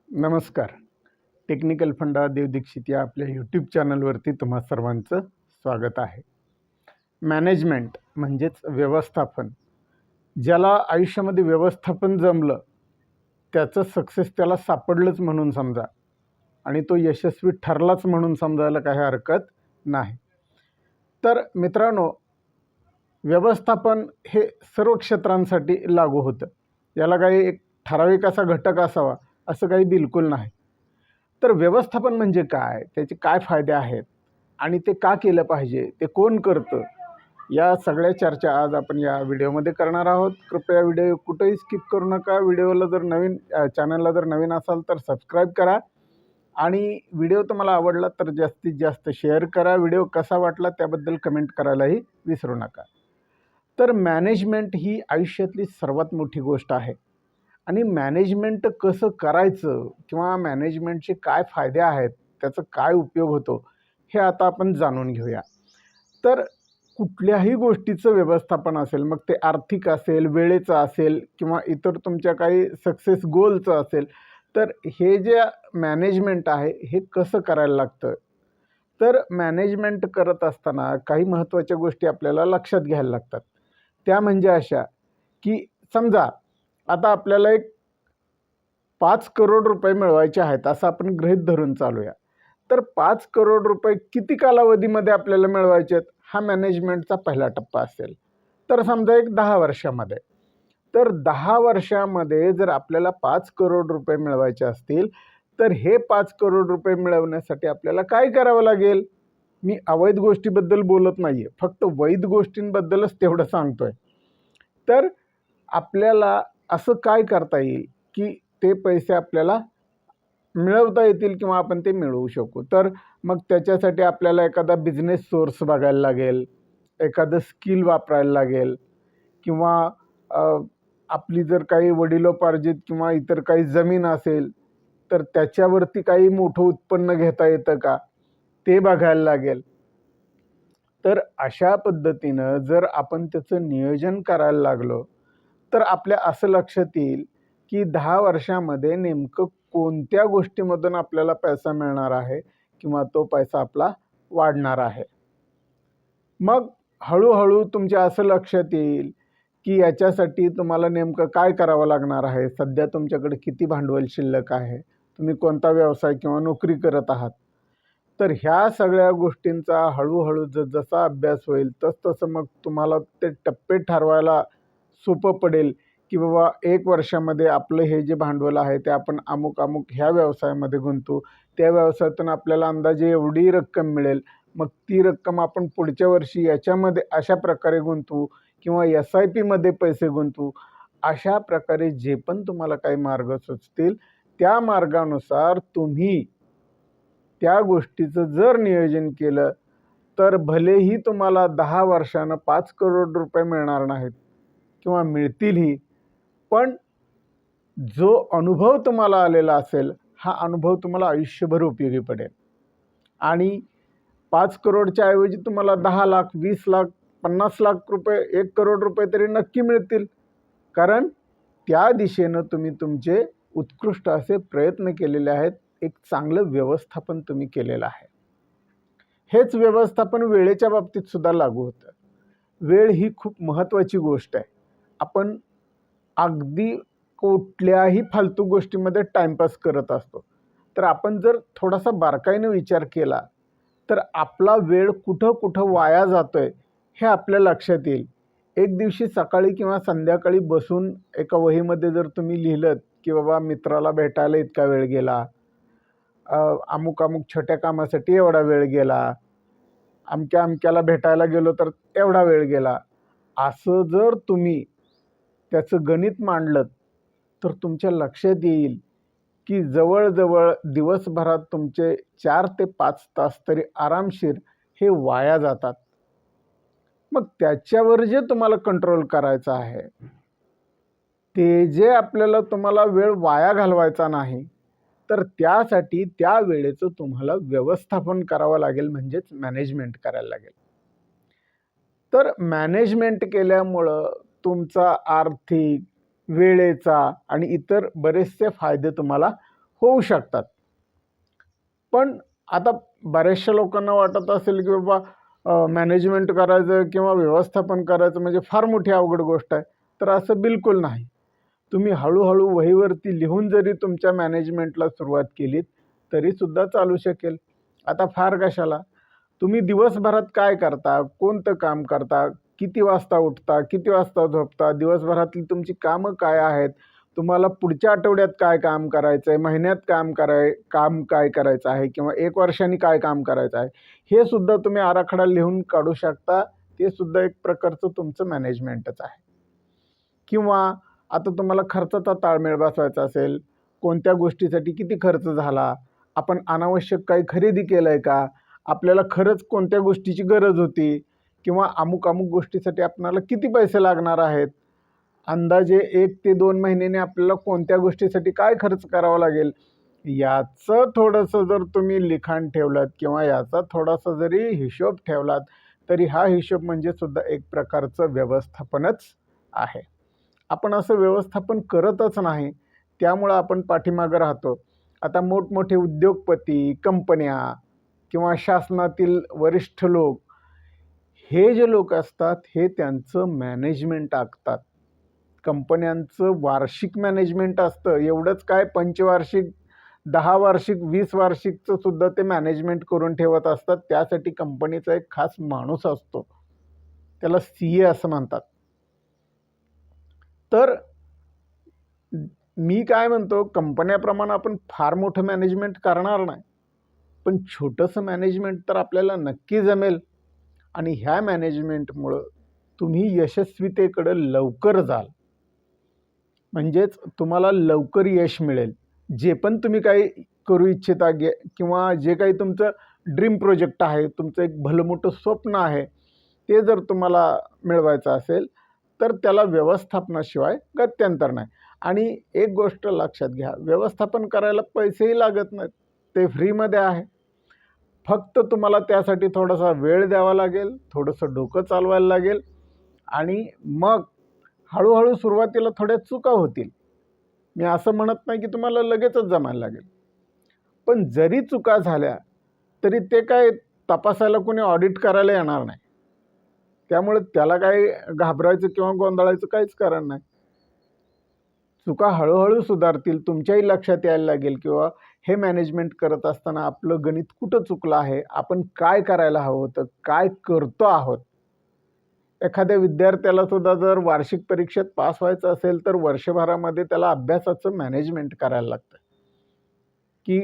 नमस्कार. टेक्निकल फंडा देव दीक्षित या आपल्या यूट्यूब चॅनलवरती तुम्हा सर्वांचं स्वागत आहे. मॅनेजमेंट म्हणजेच व्यवस्थापन. ज्याला आयुष्यामध्ये व्यवस्थापन जमलं त्याचं सक्सेस त्याला सापडलंच म्हणून समजा आणि तो यशस्वी ठरलाच म्हणून समजायला काही हरकत नाही. तर मित्रांनो, व्यवस्थापन हे सर्व क्षेत्रांसाठी लागू होतं. याला काही एक ठराविक असा घटक असावा असं काही बिलकुल नाही. तर व्यवस्थापन म्हणजे काय, त्याचे काय फायदे आहेत आणि ते का केलं पाहिजे, ते कोण करतं, या सगळ्या चर्चा आज आपण या व्हिडिओमध्ये करणार आहोत. कृपया व्हिडिओ कुठेही स्किप करू नका. व्हिडिओला जर चॅनलला जर नवीन असाल तर सबस्क्राईब करा आणि व्हिडिओ तुम्हाला आवडला तर जास्तीत जास्त शेअर करा. व्हिडिओ कसा वाटला त्याबद्दल कमेंट करायलाही विसरू नका. तर मॅनेजमेंट ही आयुष्यातली सर्वात मोठी गोष्ट आहे आणि मॅनेजमेंट कसं करायचं किंवा मॅनेजमेंटचे काय फायदे आहेत, त्याचा काय उपयोग होतो, हे आता आपण जाणून घेऊया. तर कुठल्याही गोष्टीचं व्यवस्थापन असेल, मग ते आर्थिक असेल, वेळेचं असेल किंवा इतर तुमच्या काही सक्सेस गोलचं असेल, तर हे जे मॅनेजमेंट आहे हे कसं करायला लागतं. तर मॅनेजमेंट करत असताना काही महत्त्वाच्या गोष्टी आपल्याला लक्षात घ्यायला लागतात. त्या म्हणजे अशा की समजा आता आपल्याला एक 5 करोड रुपये मिळवायचे आहेत असं आपण गृहीत धरून चालूया. तर 5 करोड रुपये किती कालावधीमध्ये आपल्याला मिळवायचे आहेत, हा मॅनेजमेंटचा पहिला टप्पा असेल. तर समजा एक 10 वर्षामध्ये. तर 10 वर्षामध्ये जर आपल्याला 5 करोड रुपये मिळवायचे असतील, तर हे 5 करोड रुपये मिळवण्यासाठी आपल्याला काय करावं लागेल? मी अवैध गोष्टीबद्दल बोलत नाही आहे, फक्त वैध गोष्टींबद्दलच तेवढं सांगतोय. तर आपल्याला असं काय करता येईल की ते पैसे आपल्याला मिळवता येतील किंवा आपण ते मिळवू शकू. तर मग त्याच्यासाठी आपल्याला एखादा बिझनेस सोर्स बघायला लागेल, एखादं स्किल वापरायला लागेल किंवा आपली जर काही वडिलोपार्जित किंवा इतर काही जमीन असेल तर त्याच्यावरती काही मोठं उत्पन्न घेता येतं का, ते बघायला लागेल. तर अशा पद्धतीनं जर आपण त्याचं नियोजन करायला लागलो तर आपल्या असं लक्षात येईल की 10 वर्षामध्ये नेमकं कोणत्या गोष्टीमधून आपल्याला पैसा मिळणार आहे किंवा तो पैसा आपला वाढणार आहे. मग हळूहळू तुमच्या असं लक्षात येईल की याच्यासाठी तुम्हाला नेमकं काय करावं लागणार आहे. सध्या तुमच्याकडे किती भांडवल शिल्लक आहे, तुम्ही कोणता व्यवसाय किंवा नोकरी करत आहात. तर ह्या सगळ्या गोष्टींचा हळूहळू जसा अभ्यास होईल तसं मग तुम्हाला ते टप्पे ठरवायला सोपं पडेल की बाबा 1 वर्षामध्ये आपलं हे जे भांडवल आहे ते आपण अमुक ह्या व्यवसायामध्ये गुंतवू. त्या व्यवसायातून आपल्याला अंदाजे एवढी रक्कम मिळेल, मग ती रक्कम आपण पुढच्या वर्षी याच्यामध्ये अशा प्रकारे गुंतवू किंवा SIPमध्ये पैसे गुंतवू. अशा प्रकारे जे पण तुम्हाला काही मार्ग सुचतील त्या मार्गानुसार तुम्ही त्या गोष्टीचं जर नियोजन केलं तर भलेही तुम्हाला 10 वर्षानं 5 करोड रुपये मिळणार नाहीत किंवा मिळतीलही, पण जो अनुभव तुम्हाला आलेला असेल हा अनुभव तुम्हाला आयुष्यभर उपयोगी पडेल आणि 5 करोडच्या ऐवजी तुम्हाला 10 लाख, 20 लाख, 50 लाख रुपये, 1 करोड रुपये तरी नक्की मिळतील. कारण त्या दिशेनं तुम्ही तुमचे उत्कृष्ट असे प्रयत्न केलेले आहेत. एक चांगलं व्यवस्थापन तुम्ही केलेलं आहे. हेच व्यवस्थापन वेळेच्या बाबतीत सुद्धा लागू होतं. वेळ ही खूप महत्त्वाची गोष्ट आहे. आपण अगदी कुठल्याही फालतू गोष्टीमध्ये टाइमपास करत असतो. तर आपण जर थोडासा बारकाईने विचार केला तर आपला वेळ कुठं वाया जातोय हे आपल्या लक्षात येईल. एक दिवशी सकाळी किंवा संध्याकाळी बसून एका वहीमध्ये जर तुम्ही लिहिलं की बाबा मित्राला भेटायला इतका वेळ गेला, अमुक छोट्या कामासाठी एवढा वेळ गेला, अमक्याला भेटायला गेलो तर एवढा वेळ गेला, असं जर तुम्ही त्याचं गणित मांडलं तर तुमच्या लक्षात येईल की जवळजवळ दिवसभरात तुमचे 4 ते 5 तास तरी आरामशीर हे वाया जातात. मग त्याच्यावर जे तुम्हाला कंट्रोल करायचं आहे, ते जे आपल्याला तुम्हाला वेळ वाया घालवायचा नाही, तर त्यासाठी त्या वेळेचं तुम्हाला व्यवस्थापन करावं लागेल, म्हणजेच मॅनेजमेंट करायला लागेल. तर मॅनेजमेंट केल्यामुळं तुमचा आर्थिक, वेळेचा आणि इतर बरेचसे फायदे तुम्हाला होऊ शकतात. पण आता बऱ्याचशा लोकांना वाटत असेल की बाबा मॅनेजमेंट करायचं किंवा व्यवस्थापन करायचं म्हणजे फार मोठी अवघड गोष्ट आहे. तर असं बिलकुल नाही. तुम्ही हळूहळू वहीवरती लिहून जरी तुमच्या मॅनेजमेंटला सुरुवात केलीत तरीसुद्धा चालू शकेल. आता फार कशाला, तुम्ही दिवसभरात काय करता, कोणतं काम करता, किती वाजता उठता, किती वाजता झोपता, दिवसभरातली तुमची कामं काय आहेत, तुम्हाला पुढच्या आठवड्यात काय काम करायचं आहे, महिन्यात काम काय करायचं आहे किंवा 1 वर्षांनी काय काम करायचं आहे, हे सुद्धा तुम्ही आराखडा लिहून काढू शकता. ते सुद्धा एक प्रकारचं तुमचं मॅनेजमेंटच आहे. किंवा आता तुम्हाला खर्चाचा ताळमेळ बसवायचा असेल, कोणत्या गोष्टीसाठी किती खर्च झाला, आपण अनावश्यक काही खरेदी केलं आहे का, आपल्याला खरंच कोणत्या गोष्टीची गरज होती किंवा अमुक गोष्टीसाठी आपल्याला किती पैसे लागणार आहेत, अंदाजे 1 ते 2 महिन्याने आपल्याला कोणत्या गोष्टीसाठी काय खर्च करावा लागेल, याचं थोडंसं जर तुम्ही लिखाण ठेवलात किंवा याचा थोडासा जरी हिशोब ठेवलात तरी हा हिशोब म्हणजे सुद्धा एक प्रकारचं व्यवस्थापनच आहे. आपण असं व्यवस्थापन करतच नाही, त्यामुळं आपण पाठीमागं राहतो. आता मोठमोठे उद्योगपती, कंपन्या किंवा शासनातील वरिष्ठ लोक, हे जे लोक असतात हे त्यांचं मॅनेजमेंट आखतात. कंपन्यांचं वार्षिक मॅनेजमेंट असतं. एवढंच काय, पंचवार्षिक, 10 वार्षिक, 20 वार्षिकचं सुद्धा ते मॅनेजमेंट करून ठेवत असतात. त्यासाठी कंपनीचा एक खास माणूस असतो, त्याला CA असं म्हणतात. तर मी काय म्हणतो, कंपन्याप्रमाणे आपण फार मोठं मॅनेजमेंट करणार नाही, पण छोटंसं मॅनेजमेंट तर आपल्याला नक्की जमेल आणि ह्या मॅनेजमेंटमुळं तुम्ही यशस्वीतेकडं लवकर जाल. म्हणजेच तुम्हाला लवकर यश मिळेल. जे पण तुम्ही काही करू इच्छिता किंवा जे काही तुमचं ड्रीम प्रोजेक्ट आहे, तुमचं एक भलं मोठं स्वप्न आहे, ते जर तुम्हाला मिळवायचं असेल तर त्याला व्यवस्थापनाशिवाय गत्यंतर नाही. आणि एक गोष्ट लक्षात घ्या, व्यवस्थापन करायला पैसेही लागत नाहीत, ते फ्रीमध्ये आहे. फक्त तुम्हाला त्यासाठी थोडासा वेळ द्यावा लागेल, थोडंसं डोकं चालवायला लागेल आणि मग हळूहळू सुरुवातीला थोड्या चुका होतील. मी असं म्हणत नाही की तुम्हाला लगेचच जमायला लागेल, पण जरी चुका झाल्या तरी ते काय तपासायला कोणी ऑडिट करायला येणार नाही. त्यामुळे त्याला काही घाबरायचं किंवा गोंधळायचं काहीच कारण नाही. चुका हळूहळू सुधारतील, तुमच्याही लक्षात यायला लागेल किंवा हे मॅनेजमेंट करत असताना आपलं गणित कुठं चुकलं आहे, आपण काय करायला हवं होतं, काय करतो आहोत. एखाद्या विद्यार्थ्याला सुद्धा जर वार्षिक परीक्षेत पास व्हायचं असेल तर वर्षभरामध्ये त्याला अभ्यासाचं मॅनेजमेंट करायला लागतं, की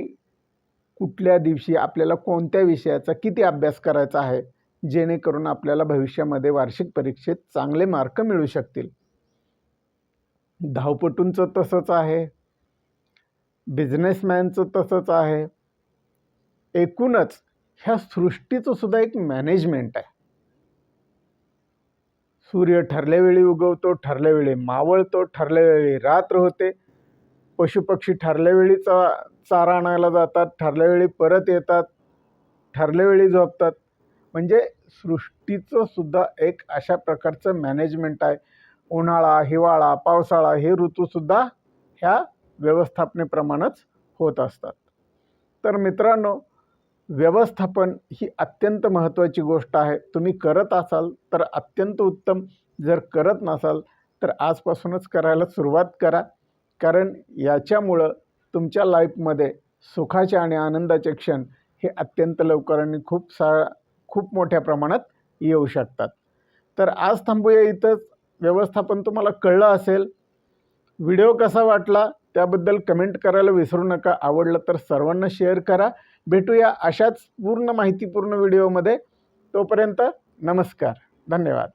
कुठल्या दिवशी आपल्याला कोणत्या विषयाचा किती अभ्यास करायचा आहे, जेणेकरून आपल्याला भविष्यामध्ये वार्षिक परीक्षेत चांगले मार्क मिळू शकतील. धावपटूंचं तसंच आहे, बिझनेसमॅनचं तसंच आहे. एकूणच ह्या सृष्टीचं सुद्धा एक मॅनेजमेंट आहे. सूर्य ठरल्या वेळी उगवतो, ठरल्या वेळी मावळतो, ठरल्या वेळी रात्र होते. पशुपक्षी ठरल्या वेळी चारा आणायला जातात, ठरल्या वेळी परत येतात, ठरल्या वेळी झोपतात. म्हणजे सृष्टीचं सुद्धा एक अशा प्रकारचं मॅनेजमेंट आहे. उन्हाळा, हिवाळा, पावसाळा हे ऋतूसुद्धा ह्या व्यवस्थापनेप्रमाणेच होत असतात. तर मित्रांनो, व्यवस्थापन ही अत्यंत महत्त्वाची गोष्ट आहे. तुम्ही करत असाल तर अत्यंत उत्तम, जर करत नसाल तर आजपासूनच करायला सुरुवात करा, कारण याच्यामुळं तुमच्या लाईफमध्ये सुखाचे आणि आनंदाचे क्षण हे अत्यंत लवकर आणि खूप मोठ्या प्रमाणात येऊ शकतात. तर आज थांबूया इथंच. व्यवस्थापन तुम्हाला कळलं असेल. व्हिडिओ कसा वाटला त्याबद्दल कमेंट करायला विसरू नका. आवडलं तर सर्वांना शेअर करा. भेटूया अशाच पूर्ण माहितीपूर्ण व्हिडिओमध्ये. तोपर्यंत नमस्कार, धन्यवाद.